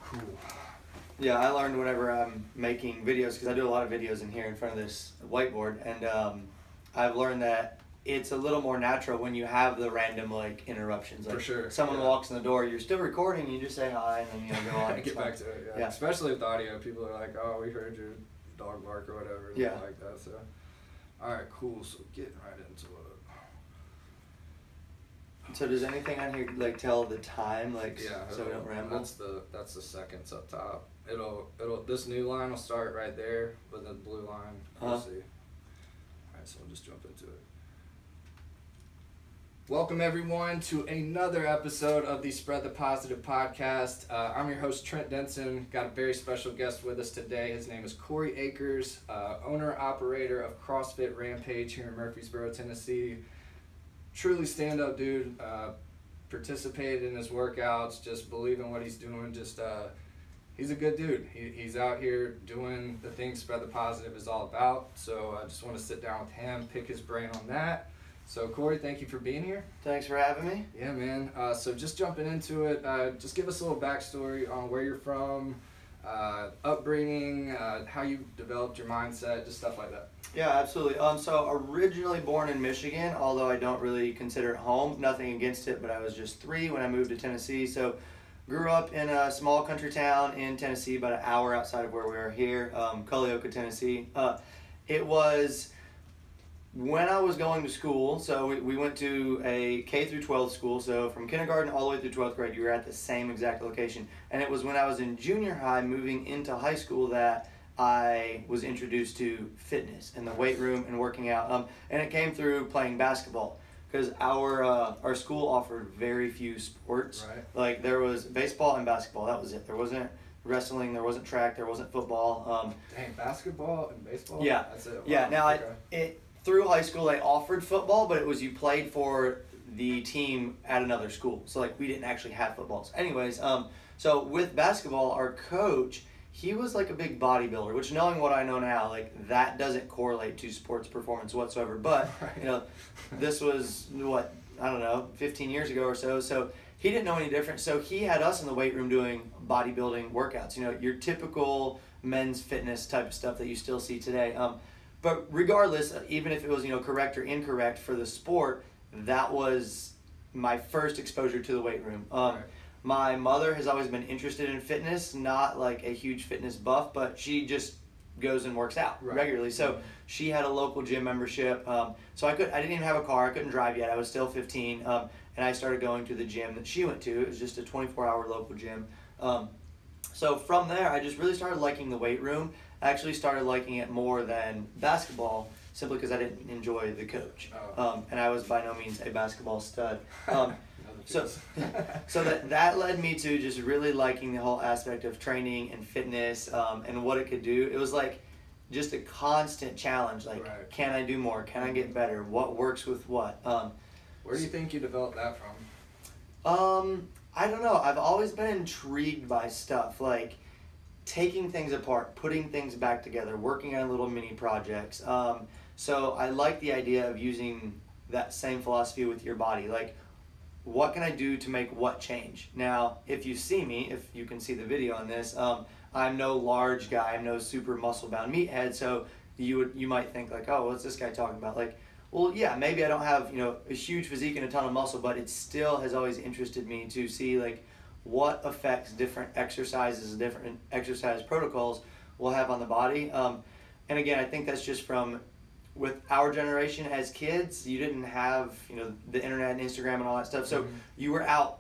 Cool. Yeah, I learned whenever I'm making videos, because I do a lot of videos in here in front of this whiteboard, and I've learned that it's a little more natural when you have the random like interruptions. Like, for sure. Someone walks in the door, you're still recording, you just say hi, and then go on. Get back to it. Yeah. Especially with audio, people are like, "Oh, we heard your dog bark or whatever." Yeah. Like that. So, all right, cool. So getting right into it. So does anything on here like tell the time, like so we don't ramble? That's the seconds up top. It'll this new line will start right there, but the blue line you'll see. Alright, so we'll just jump into it. Welcome everyone to another episode of the Spread the Positive podcast. I'm your host Trent Denson. Got a very special guest with us today. His name is Korey Akers, owner operator of CrossFit Rampage here in Murfreesboro, Tennessee. Truly stand-up dude, participated in his workouts, just believe in what he's doing, he's a good dude. He's out here doing the things Spread the Positive is all about, so I just want to sit down with him, pick his brain on that. So Korey, thank you for being here. Thanks for having me. Yeah, man. So just jumping into it, just give us a little backstory on where you're from, upbringing, how you developed your mindset, just stuff like that. Yeah, absolutely. So originally born in Michigan, although I don't really consider it home. Nothing against it, but I was just 3 when I moved to Tennessee. So grew up in a small country town in Tennessee, about an hour outside of where we are here, Korey, Tennessee. It was when I was going to school, so we went to a K through 12 school, so from kindergarten all the way through 12th grade, you were at the same exact location. And it was when I was in junior high, moving into high school, that I was introduced to fitness and the weight room and working out. And it came through playing basketball, because our school offered very few sports. Right. Like there was baseball and basketball, that was it. There wasn't wrestling, there wasn't track, there wasn't football. Dang, basketball and baseball? Yeah. That's it. Wow. Yeah, now okay. Through high school they offered football, but it was you played for the team at another school. So like we didn't actually have footballs. Anyways, so with basketball, our coach, he was like a big bodybuilder, which knowing what I know now, like that doesn't correlate to sports performance whatsoever. But you know, this was what, I don't know, 15 years ago or so. So he didn't know any different. So he had us in the weight room doing bodybuilding workouts, you know, your typical men's fitness type of stuff that you still see today. But regardless, even if it was, you know, correct or incorrect for the sport, that was my first exposure to the weight room. Right. My mother has always been interested in fitness, not like a huge fitness buff, but she just goes and works out regularly. So she had a local gym membership. So I didn't even have a car. I couldn't drive yet. I was still 15. And I started going to the gym that she went to. It was just a 24-hour local gym. So from there, I just really started liking the weight room. I actually started liking it more than basketball, simply because I didn't enjoy the coach. And I was by no means a basketball stud. So that led me to just really liking the whole aspect of training and fitness, and what it could do. It was like just a constant challenge. Like, can I do more? Can I get better? What works with what? Where do you think you developed that from? I don't know. I've always been intrigued by stuff like taking things apart, putting things back together, working on little mini projects. So I like the idea of using that same philosophy with your body. Like, what can I do to make what change? Now, if you see me, if you can see the video on this, I'm no large guy, I'm no super muscle-bound meathead, so you might think like, oh, what's this guy talking about? Like, well, yeah, maybe I don't have, you know, a huge physique and a ton of muscle, but it still has always interested me to see like what effects different exercises, different exercise protocols will have on the body. And again, I think that's just from with our generation as kids, you didn't have, you know, the internet and Instagram and all that stuff. So you were out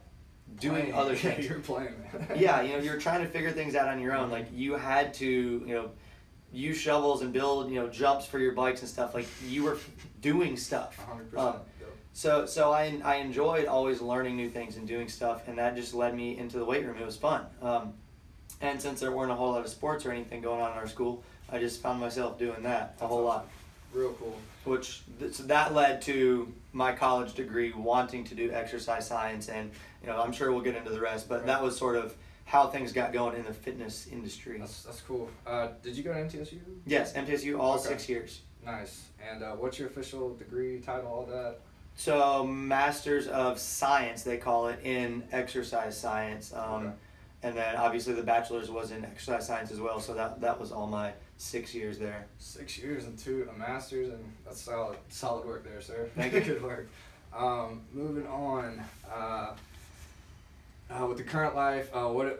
doing other things. You're playing. Yeah, you know, you're trying to figure things out on your own. Like you had to, you know, use shovels and build, you know, jumps for your bikes and stuff. Like you were doing stuff. 100%. So I enjoyed always learning new things and doing stuff, and that just led me into the weight room. It was fun. And since there weren't a whole lot of sports or anything going on in our school, I just found myself doing that a whole lot. Real cool. So that led to my college degree, wanting to do exercise science, and you know, I'm sure we'll get into the rest, but that was sort of how things got going in the fitness industry. That's cool. Did you go to MTSU? Yes, MTSU all 6 years. Nice. And what's your official degree, title, all that? So Masters of Science, they call it, in exercise science. Okay. And then obviously the bachelor's was in exercise science as well. So that was all my 6 years there. 6 years and a master's, and that's solid work there, sir. Thank you. Good work. Moving on. With the current life,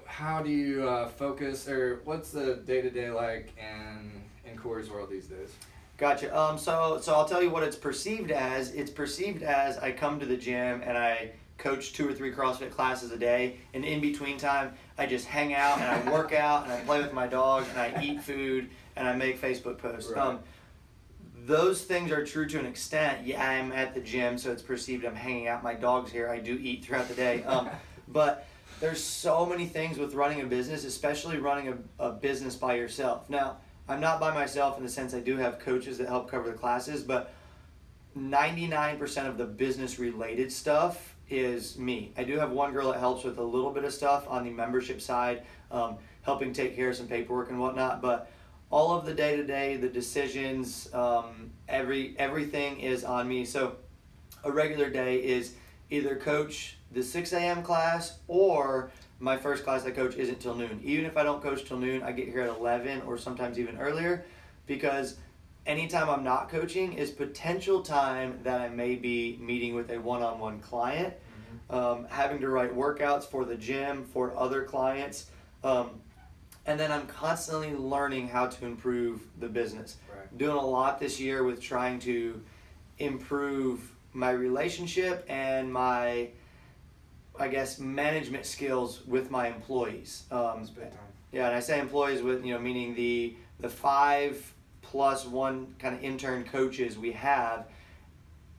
how do you focus, or what's the day-to-day like in Korey's world these days? Gotcha. So I'll tell you what it's perceived as. It's perceived as I come to the gym and I coach 2 or 3 CrossFit classes a day, and in between time I just hang out and I work out and I play with my dog and I eat food and I make Facebook posts. Right. Those things are true to an extent. Yeah, I'm at the gym, so it's perceived I'm hanging out. My dog's here. I do eat throughout the day. But there's so many things with running a business, especially running a business by yourself. Now, I'm not by myself in the sense I do have coaches that help cover the classes, but 99% of the business related stuff is me. I do have one girl that helps with a little bit of stuff on the membership side, helping take care of some paperwork and whatnot, but all of the day-to-day, the decisions, everything is on me. So a regular day is either coach the 6 a.m. class, or my first class I coach isn't till noon. Even if I don't coach till noon, I get here at 11 or sometimes even earlier, because anytime I'm not coaching is potential time that I may be meeting with a one-on-one client, having to write workouts for the gym, for other clients, and then I'm constantly learning how to improve the business. Right. Doing a lot this year with trying to improve my relationship and my, I guess, management skills with my employees. That's big time. Yeah, and I say employees with, meaning the 5+1 kind of intern coaches we have,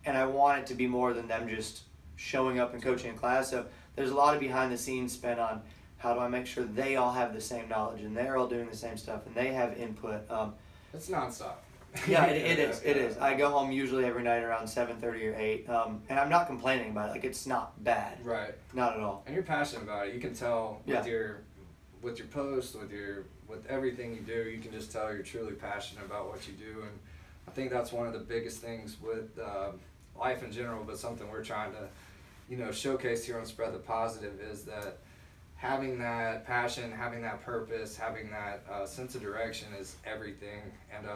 and I want it to be more than them just showing up and coaching in class. So there's a lot of behind the scenes spent on how do I make sure they all have the same knowledge and they're all doing the same stuff and they have input. It's nonstop. Yeah, it is. I go home usually every night around 7:30 or 8, and I'm not complaining about it. Like, it's not bad. Right. Not at all. And you're passionate about it. You can tell with Yeah. your posts, with everything you do. You can just tell you're truly passionate about what you do, and I think that's one of the biggest things with life in general. But something we're trying to, showcase here on Spread the Positive is that having that passion, having that purpose, having that sense of direction is everything. And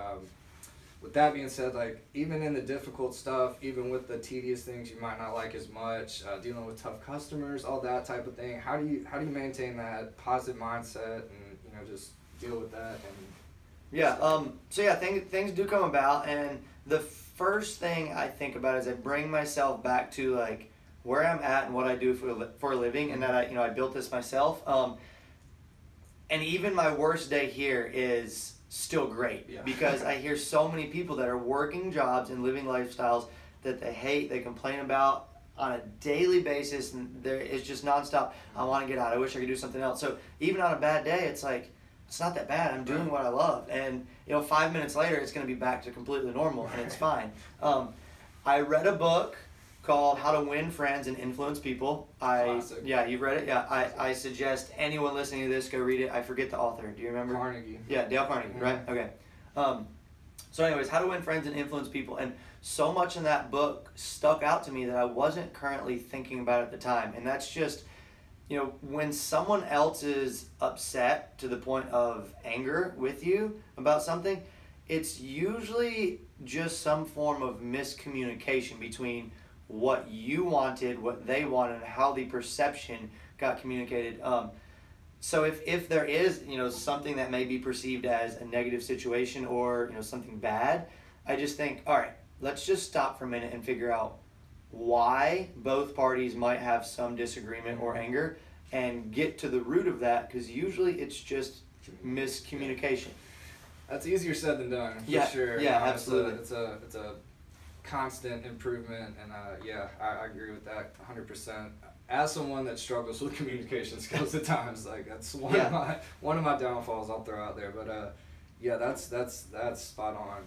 with that being said, like, even in the difficult stuff, even with the tedious things you might not like as much, dealing with tough customers, all that type of thing, how do you maintain that positive mindset and just deal with that? And Yeah. Things do come about, and the first thing I think about is I bring myself back to like where I'm at and what I do for a living, and that I built this myself. And even my worst day here is still great, Yeah. because I hear so many people that are working jobs and living lifestyles that they hate, they complain about on a daily basis, and it's just nonstop. I want to get out. I wish I could do something else. So even on a bad day, it's like, it's not that bad. I'm doing what I love, and 5 minutes later, it's going to be back to completely normal, and it's fine. I read a book called How to Win Friends and Influence People. Classic. Yeah, you've read it? Yeah, I suggest anyone listening to this go read it. I forget the author. Do you remember? Carnegie. Yeah, Dale Carnegie, right? Okay. So anyways, How to Win Friends and Influence People. And so much in that book stuck out to me that I wasn't currently thinking about at the time. And that's just, when someone else is upset to the point of anger with you about something, it's usually just some form of miscommunication between what you wanted, what they wanted, and how the perception got communicated. So if there is, something that may be perceived as a negative situation or, something bad, I just think, all right, let's just stop for a minute and figure out why both parties might have some disagreement or anger and get to the root of that, because usually it's just miscommunication. That's easier said than done, for Yeah, sure. yeah, absolutely. It's a constant improvement, and I agree with that 100%. As someone that struggles with communication skills at times, like, that's one of my downfalls I'll throw out there. But that's spot on.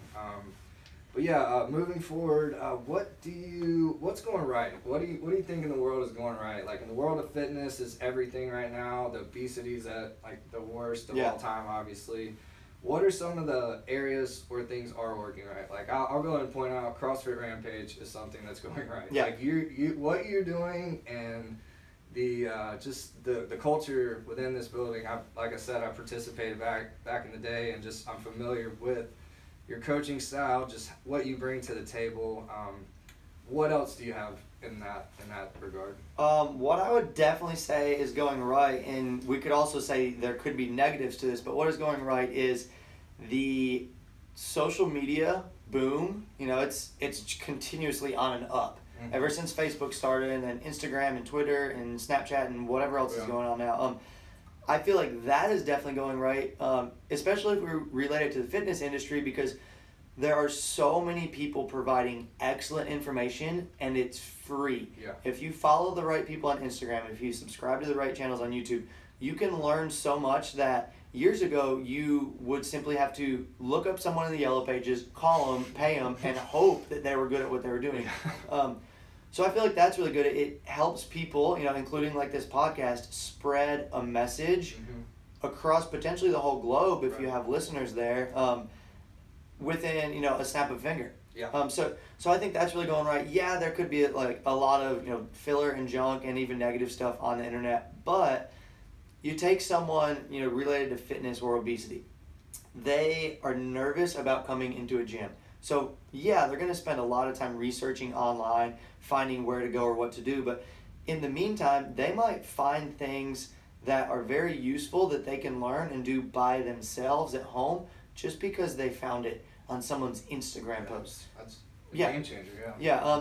But yeah, moving forward, what's going right? What do you think in the world is going right? Like, in the world of fitness is everything right now. The obesity is at like the worst of all time, obviously. what are some of the areas where things are working right? Like I'll go ahead and point out CrossFit Rampage is something that's going right. Yeah. Like you what you're doing and the just the culture within this building. Like I said, I participated back in the day, and just I'm familiar with your coaching style, just what you bring to the table. What else do you have in that regard? What I would definitely say is going right, and we could also say there could be negatives to this, but what is going right is the social media boom. You know, it's continuously on and up. Mm-hmm. Ever since Facebook started, and then Instagram and Twitter and Snapchat and whatever else is going on now. I feel like that is definitely going right, especially if we relate it to the fitness industry, because there are so many people providing excellent information, and it's free. Yeah. If you follow the right people on Instagram, if you subscribe to the right channels on YouTube, you can learn so much that years ago you would simply have to look up someone in the yellow pages, call them, pay them, and hope that they were good at what they were doing. So I feel like that's really good. It helps people, including like this podcast, spread a message across potentially the whole globe if you have listeners there. Within a snap of a finger. Yeah. So I think that's really going right. Yeah, there could be like a lot of filler and junk and even negative stuff on the internet, but you take someone related to fitness or obesity, they are nervous about coming into a gym. So yeah, they're going to spend a lot of time researching online, finding where to go or what to do, but in the meantime, they might find things that are very useful that they can learn and do by themselves at home, just because they found it on someone's Instagram post. That's a game changer,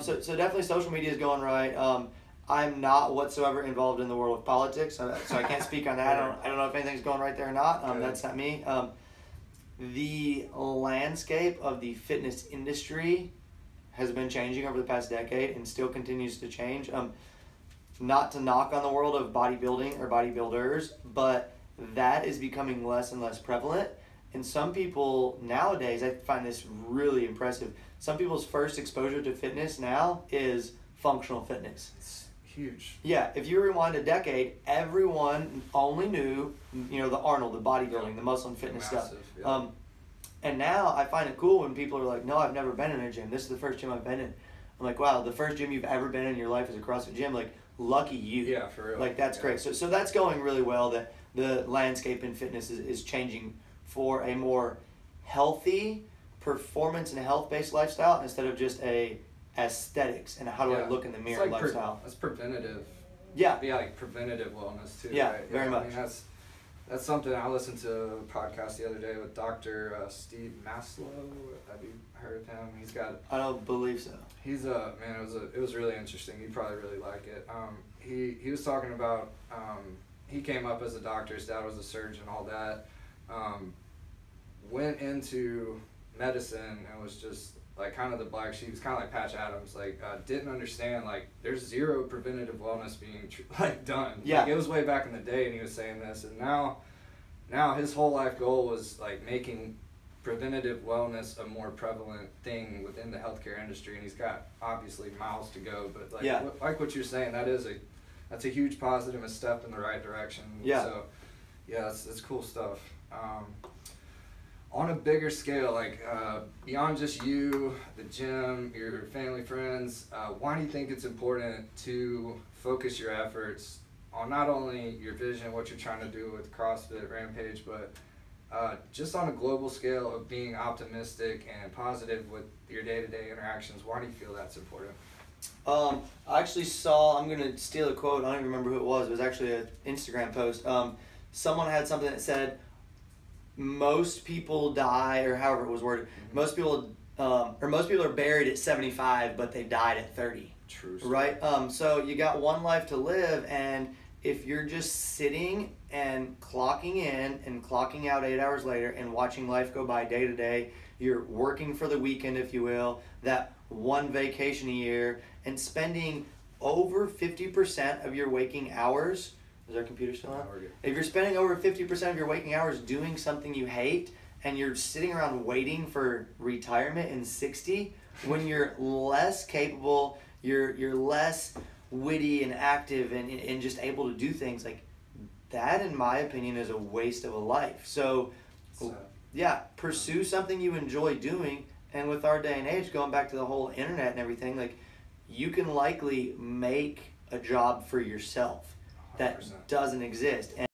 So definitely social media is going right. I'm not whatsoever involved in the world of politics, so I can't speak on that. I don't know if anything's going right there or not. That's not me. The landscape of the fitness industry has been changing over the past decade and still continues to change. Not to knock on the world of bodybuilding or bodybuilders, but that is becoming less and less prevalent. And some people nowadays, I find this really impressive, some people's first exposure to fitness now is functional fitness. It's huge. Yeah, if you rewind a decade, everyone only knew, the Arnold, the bodybuilding, the muscle and fitness stuff. Yeah. And now I find it cool when people are like, no, I've never been in a gym. This is the first gym I've been in. I'm like, wow, the first gym you've ever been in your life is a CrossFit gym. Like, lucky you. Yeah, for real. Like, that's great. So that's going really well, that the landscape in fitness is changing for a more healthy performance and health-based lifestyle instead of just a aesthetics and how do I look in the mirror lifestyle. That's preventative. Yeah. Yeah, like preventative wellness too. Yeah, right? very much. I mean, that's something I listened to a podcast the other day with Dr. Steve Maslow. Have you heard of him? He's got. I don't believe so. He's it was really interesting. You'd probably really like it. He was talking about he came up as a doctor. His dad was a surgeon, all that. Went into medicine and was just like kind of the black sheep. He was kind of like Patch Adams. Like didn't understand like there's zero preventative wellness being done. Yeah. Like, it was way back in the day, and he was saying this, and now his whole life goal was like making preventative wellness a more prevalent thing within the healthcare industry, and he's got obviously miles to go. But like like what you're saying, that's a huge positive, a step in the right direction. Yeah. So yeah, it's cool stuff. On a bigger scale, like beyond just you, the gym, your family, friends, why do you think it's important to focus your efforts on not only your vision, what you're trying to do with CrossFit Rampage, but just on a global scale of being optimistic and positive with your day-to-day interactions? Why do you feel that's important? I actually saw, I'm going to steal a quote, I don't even remember who it was actually an Instagram post. Someone had something that said, most people die, or however it was worded, most people are buried at 75, but they died at 30. True. Right? So you got one life to live, and if you're just sitting and clocking in and clocking out 8 hours later and watching life go by day to day, you're working for the weekend, if you will, that one vacation a year, and spending over 50% of your waking hours. Is our computer still on? If you're spending over 50% of your waking hours doing something you hate, and you're sitting around waiting for retirement in 60, when you're less capable, you're less witty and active and just able to do things, like that, in my opinion, is a waste of a life. So yeah, pursue something you enjoy doing. And with our day and age, going back to the whole internet and everything, like, you can likely make a job for yourself that 100%. doesn't exist.